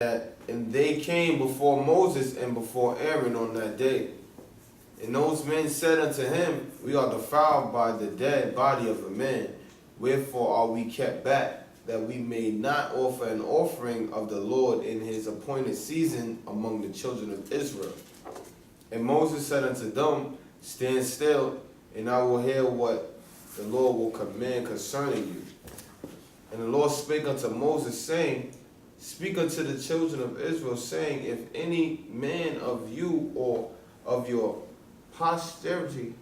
And they came before Moses and before Aaron on that day. And those men said unto him, We are defiled by the dead body of a man. Wherefore are we kept back, that we may not offer an offering of the Lord in his appointed season among the children of Israel? And Moses said unto them, Stand still, and I will hear what the Lord will command concerning you. And the Lord spake unto Moses, saying, Speak unto the children of Israel, saying, If any man of you or of your posterity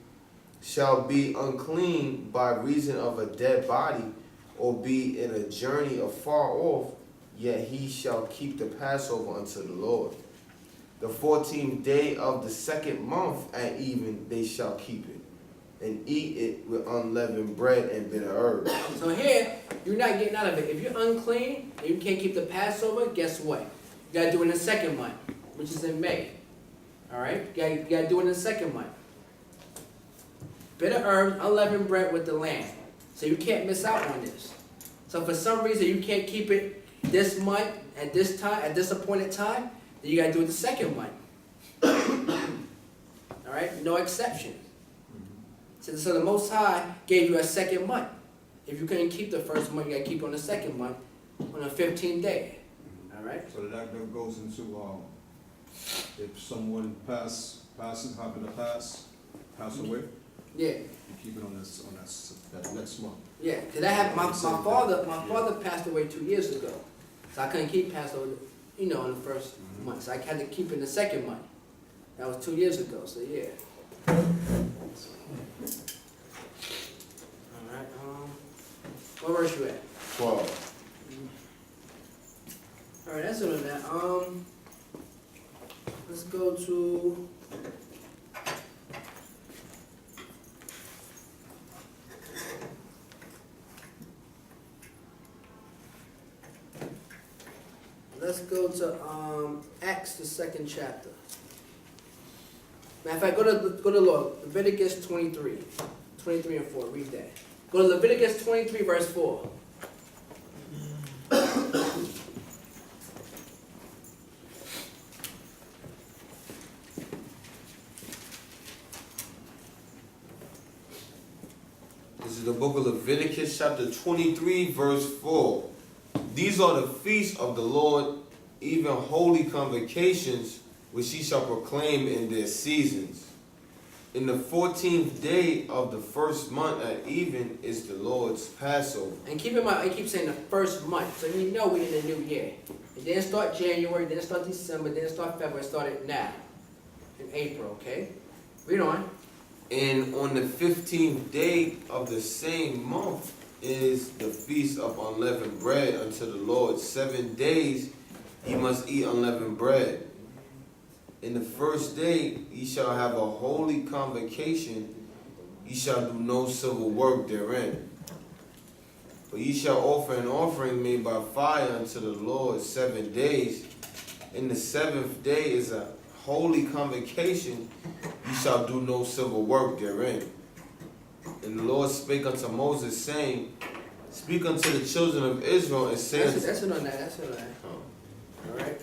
shall be unclean by reason of a dead body, or be in a journey afar off, yet he shall keep the Passover unto the Lord. The 14th day of the second month at even they shall keep it, and eat it with unleavened bread and bitter herbs. So here, you're not getting out of it. If you're unclean and you can't keep the Passover, guess what? You gotta do it in the second month, which is in May. Alright? You gotta do it in the second month. Bitter herbs, unleavened bread with the lamb. So you can't miss out on this. So for some reason you can't keep it this month, at this time, at this appointed time, then you gotta do it the second month. Alright? No exception. So the Most High gave you a second month. If you couldn't keep the first month, you got to keep on the second month on the 15th day. All right? So that goes into if someone happen to pass away. Yeah. You keep it on that next month. Yeah, because that happened. My father passed away 2 years ago, so I couldn't keep Passover, in the first month. So I had to keep it in the second month. That was 2 years ago. So yeah. Alright, what verse you at? 12. Alright, that's it on that. Let's go to Acts, the 2nd chapter. Matter of fact, go to Leviticus 23 and 4. Read that. Go to Leviticus 23, verse 4. This is the book of Leviticus, chapter 23, verse 4. These are the feasts of the Lord, even holy convocations, which ye shall proclaim in their seasons. In the 14th day of the first month at even is the Lord's Passover. And keep in mind, I keep saying the first month, so you know we're in the new year. It didn't start January, it didn't start December, it didn't start February, it started now, in April, okay? Read on. And on the 15th day of the same month is the feast of unleavened bread unto the Lord. 7 days ye must eat unleavened bread. In the first day ye shall have a holy convocation, ye shall do no civil work therein. But ye shall offer an offering made by fire unto the Lord 7 days. In the 7th day is a holy convocation, ye shall do no civil work therein. And the Lord spake unto Moses, saying, Speak unto the children of Israel, and say unto That's it on that. All right.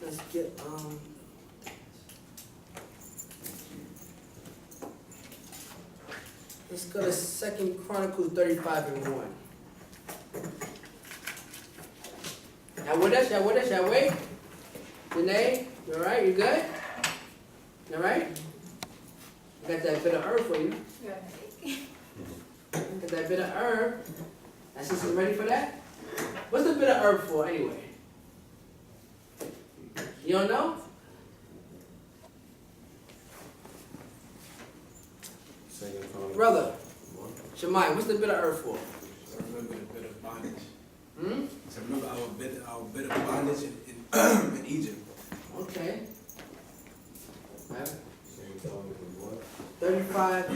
Let's get Let's go to 2 Chronicles 35 and 1. Y'all with us? Y'all wait? Renee, you alright? You good? You alright? I got that bit of herb for you. Got that bit of herb. I see some ready for that? What's the bit of herb for anyway? You don't know? Brother, Shemai, what's the bit of herb for? So remember the bit of bondage. So remember our bit of bondage in Egypt. Okay. 35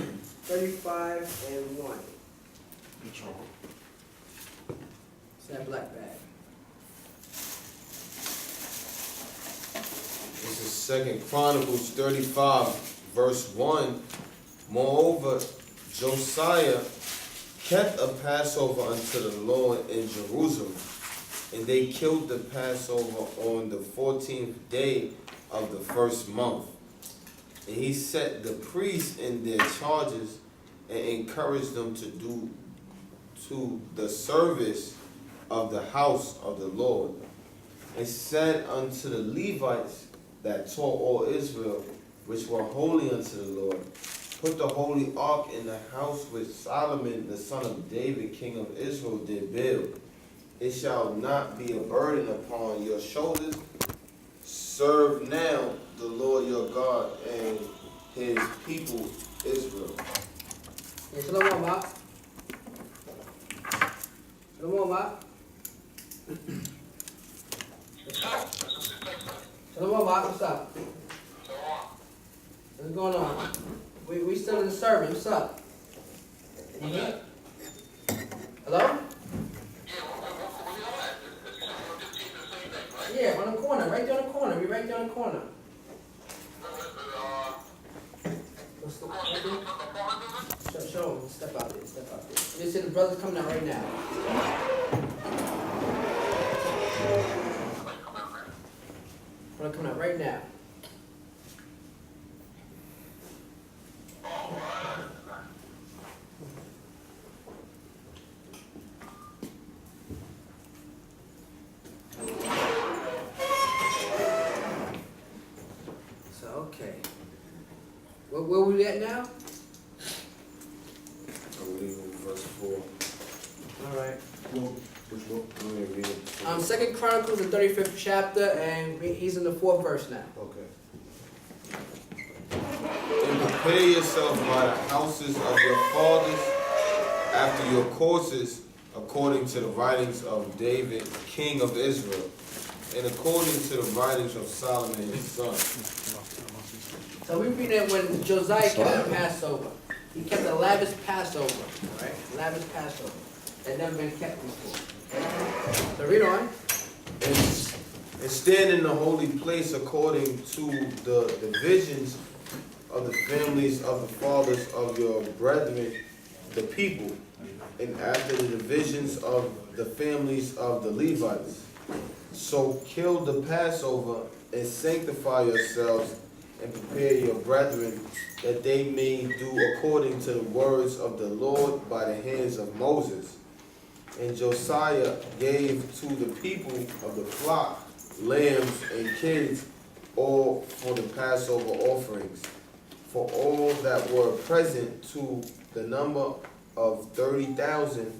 and 1. It's that black bag. This is 2 Chronicles 35, verse 1. Moreover, Josiah, kept a Passover unto the Lord in Jerusalem, and they killed the Passover on the 14th day of the first month. And he set the priests in their charges and encouraged them to do to the service of the house of the Lord, and said unto the Levites that taught all Israel, which were holy unto the Lord, put the holy ark in the house which Solomon the son of David king of Israel did build. It shall not be a burden upon your shoulders. Serve now the Lord your God and his people Israel. Hey, Shalom, Mark. Shalom, Mark. Shalom, Mark. What's up? What's going on? We still in the service. What's up? Hello? Yeah, on the corner. Right there on the corner. We right there on the corner. What's the show him. Step out there. Step out there. You see the brother's coming out right now. Brother coming out right now. So, okay. Where we at now? I believe in verse 4. All right. Well, which book? I'm going to read it. 2 Chronicles, the 35th chapter, and he's in the 4th verse now. Okay. And prepare yourself by the houses of your fathers after your courses, according to the writings of David, king of Israel, and according to the writings of Solomon his son. So we read that when Josiah kept the Passover, he kept a lavish Passover, right? Lavish Passover. That never been kept before. So read on. And stand in the holy place according to the divisions of the families of the fathers of your brethren, the people, and after the divisions of the families of the Levites. So kill the Passover and sanctify yourselves and prepare your brethren, that they may do according to the words of the Lord by the hands of Moses. And Josiah gave to the people of the flock lambs and kids, all for the Passover offerings, for all that were present, to the number of 30,000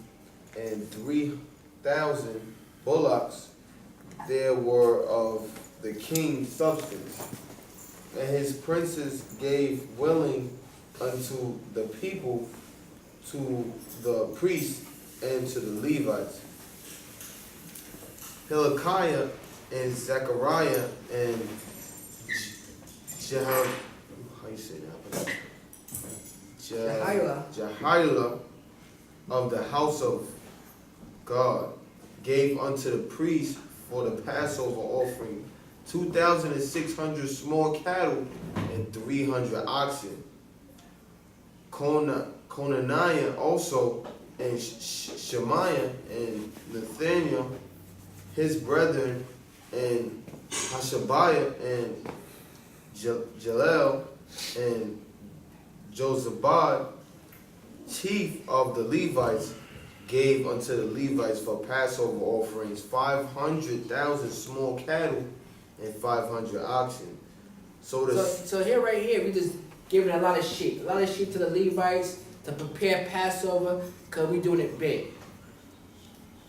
and 3,000 bullocks there were of the king's substance. And his princes gave willing unto the people, to the priests, and to the Levites. Hilkiah and Zechariah and Jehilah of the house of God gave unto the priests for the Passover offering 2,600 small cattle and 300 oxen. Conaniah also, and Shemaiah and Nathaniel, his brethren, and Hashabiah and Jaleel and Josabad, chief of the Levites, gave unto the Levites for Passover offerings 500,000 small cattle and 500 oxen. So here, right here, we just giving a lot of sheep to the Levites to prepare Passover, because we doing it big.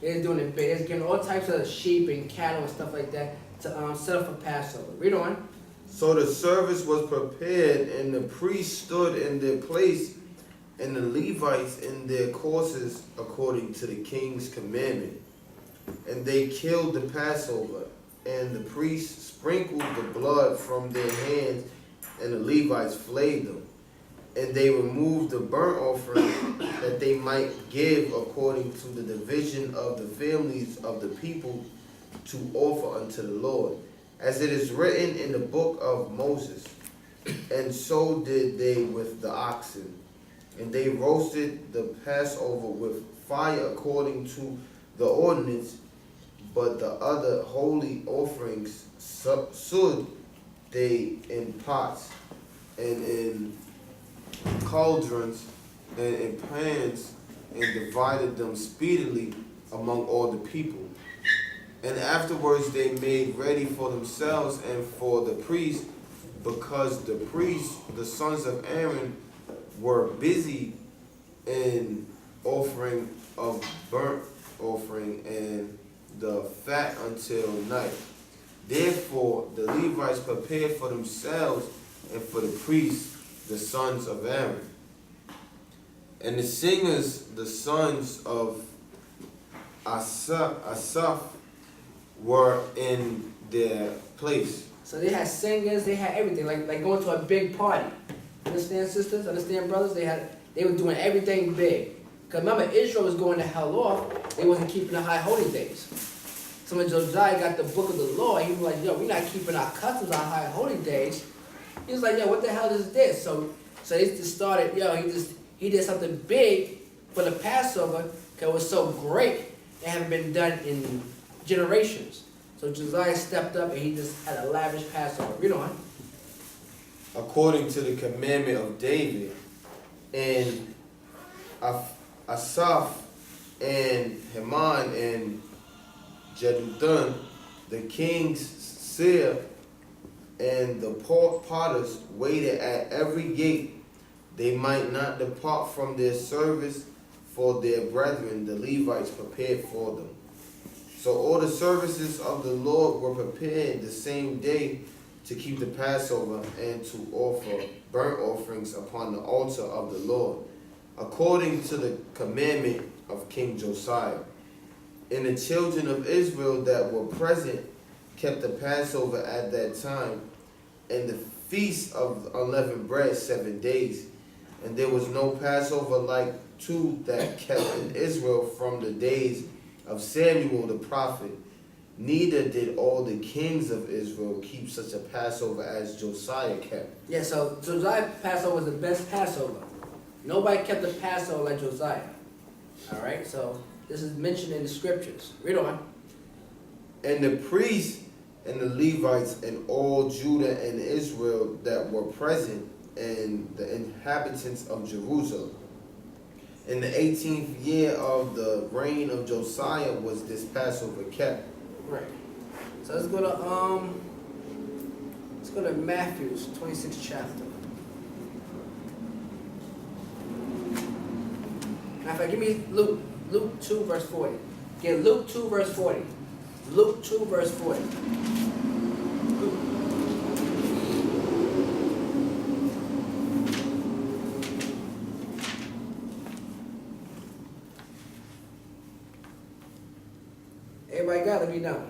They're doing it big. They're giving all types of sheep and cattle and stuff like that to set up for Passover. Read on. So the service was prepared, and the priests stood in their place, and the Levites in their courses, according to the king's commandment. And they killed the Passover, and the priests sprinkled the blood from their hands, and the Levites flayed them. And they removed the burnt offering, that they might give according to the division of the families of the people to offer unto the Lord, as it is written in the book of Moses. And so did they with the oxen. And they roasted the Passover with fire according to the ordinance, but the other holy offerings stood they in pots and in cauldrons and in pans, and divided them speedily among all the people. And afterwards they made ready for themselves and for the priests, because the priests, the sons of Aaron, were busy in offering of burnt offering and the fat until night. Therefore the Levites prepared for themselves and for the priests, the sons of Aaron. And the singers, the sons of Asaph, were in their place. So they had singers, they had everything, like going to a big party. Understand, sisters? Understand, brothers? They were doing everything big. Because remember, Israel was going to hell off. They wasn't keeping the high holy days. So when Josiah got the book of the law, he was like, yo, we're not keeping our customs, our high holy days. He was like, yo, what the hell is this? So they just started, he did something big for the Passover, because it was so great. It hadn't been done in generations. So Josiah stepped up and he just had a lavish Passover. Read on. According to the commandment of David, and Asaph and Heman and Jeduthun, the king's seer, and the potters waited at every gate, they might not depart from their service, for their brethren, the Levites, prepared for them. So all the services of the Lord were prepared the same day to keep the Passover and to offer burnt offerings upon the altar of the Lord, according to the commandment of King Josiah. And the children of Israel that were present kept the Passover at that time, and the feast of unleavened bread 7 days. And there was no Passover like to that kept in Israel from the days of Samuel the prophet. Neither did all the kings of Israel keep such a Passover as Josiah kept. Yeah, so Josiah's Passover was the best Passover. Nobody kept the Passover like Josiah. All right, so this is mentioned in the scriptures. Read on. And the priests and the Levites and all Judah and Israel that were present, and the inhabitants of Jerusalem. In the 18th year of the reign of Josiah was this Passover kept. Right. So let's go to Matthew's 26th chapter. Matter of fact, give me Luke 2 verse 40. Get Luke 2 verse 40. Luke 2 verse 40. Everybody got it? Let me know.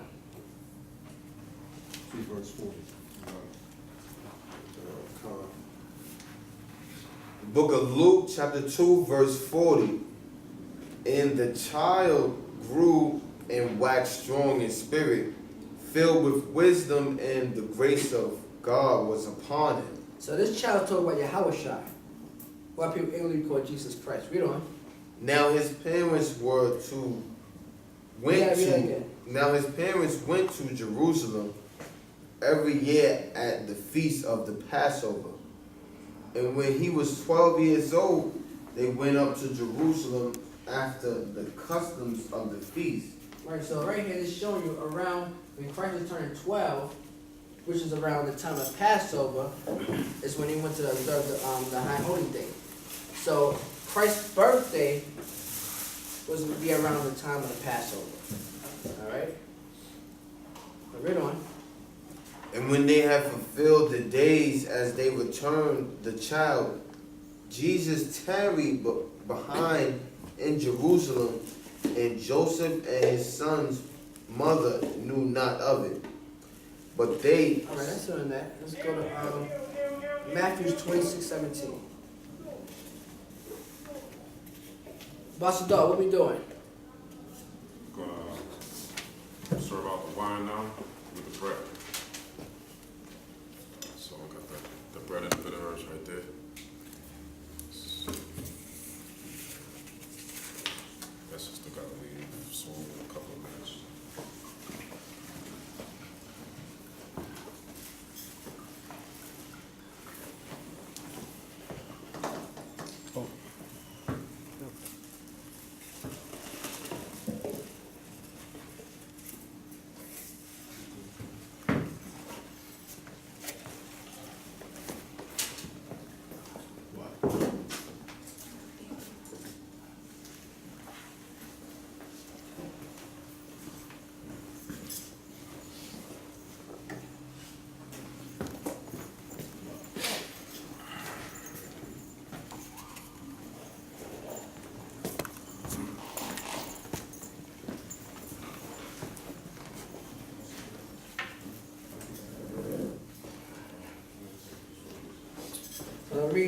2 verse 40. The book of Luke, chapter 2, verse 40. And the child grew and waxed strong in spirit, filled with wisdom, and the grace of God was upon him. So this child talking about Yahushua, what people English call Jesus Christ. Read on. Now his parents went to Jerusalem every year at the feast of the Passover. And when he was 12 years old, they went up to Jerusalem after the customs of the feast. Right, so right here it's showing you around when Christ was turning 12, which is around the time of Passover, is when he went to observe the High Holy Day. So Christ's birthday was to be around the time of the Passover. Alright? Read on. And when they had fulfilled the days as they returned, the child, Jesus tarried behind in Jerusalem, and Joseph and his son's mother knew not of it. But they... Alright, that's doing that. Let's go to Matthew 26:17. Basadar, what we doing? Gonna serve out the wine now with the bread. So I got the bread and the bitter herbs right there.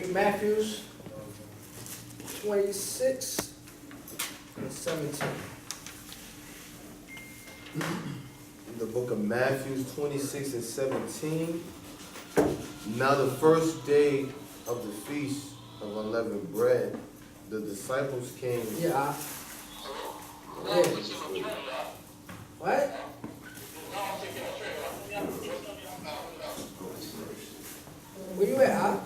read Matthews 26 and 17. The book of Matthew 26 and 17. Now the first day of the feast of unleavened bread, the disciples came. Yeah. Yeah. What? Where you at, Al?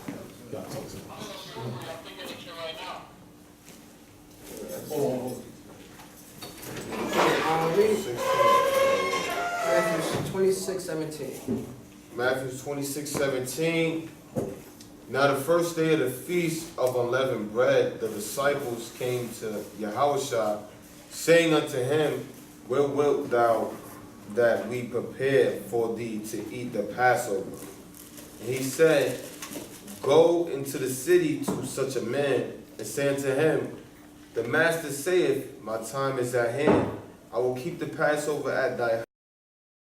Read Matthew 26, 17. Matthew 26:17. Now the first day of the feast of unleavened bread, the disciples came to Yahushua, saying unto him, Where wilt thou that we prepare for thee to eat the Passover? And he said, Go into the city to such a man, and say unto him, The master saith, My time is at hand. I will keep the Passover at thy